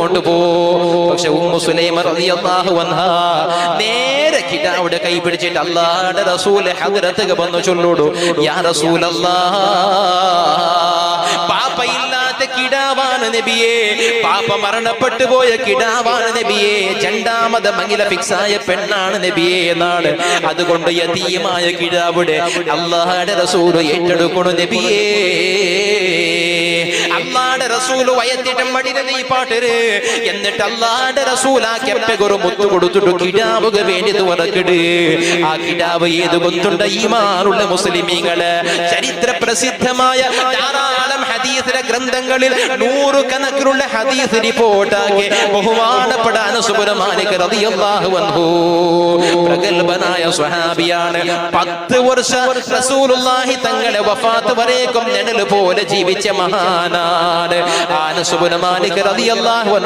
കൊണ്ടുപോ. പക്ഷെ ഉമ്മു സുലൈമ റളിയല്ലാഹു അൻഹാ നേരെ കിടാവുടെ കൈ പിടിച്ചിട്ട് അല്ലാഹുവിന്റെ റസൂൽ ഹദ്റത്തുക വന്നു ചൊല്ലുടു, യാ റസൂലല്ലാഹ്, പാപ്പയില്ലാത്ത കിടാവാണ് നബിയേ, പാപ്പ മരണപ്പെട്ടു പോയ കിടാവാണ് നബിയേ, രണ്ടാമത് മംഗല ഫിക്സായ പെണ്ണാണ് നബിയേ എന്നാണ്. അതുകൊണ്ട് യതീമായ കിടാവുടെ അല്ലാഹുവിന്റെ റസൂൽ ഏറ്റെടുക്കണു നബിയേ. അല്ലാഹുവിന്റെ റസൂൽ വയറ്റിട്ടം മടിനെ നീ പാട്ടര്. എന്നിട്ട് അല്ലാഹുവിന്റെ റസൂൽ ആ കെപ്പകൊരു മുത്തു കൊടുത്തിട്ടു കിടാവുക വേണ്ടി തുറക്കിട്. ആ കിടാവ് ഏത് കൊത്തുണ്ട ഈമാനുള്ള മുസ്ലിമീങ്ങള് ചരിത്ര പ്രസിദ്ധമായ ധാരാളം ഹദീസിലെ ഗ്രന്ഥങ്ങളിൽ 100 കണക്കിലുള്ള ഹദീസ് റിപ്പോർട്ടാക്കി ബഹുമാനപ്പെട്ട അനസ് ഇബ്നു മാലിക് റളിയല്ലാഹു അൻഹു പ്രഗൽഭനായ സ്വഹാബിയാണ്. 10 വർഷം റസൂലുള്ളാഹി തങ്ങളുടെ വഫാത്ത് വരേക്കും നിഴൽ പോലെ ജീവിച്ച മഹാനാണ് അനസ് ഇബ്നു മാലിക് റളിയല്ലാഹു അൻഹു.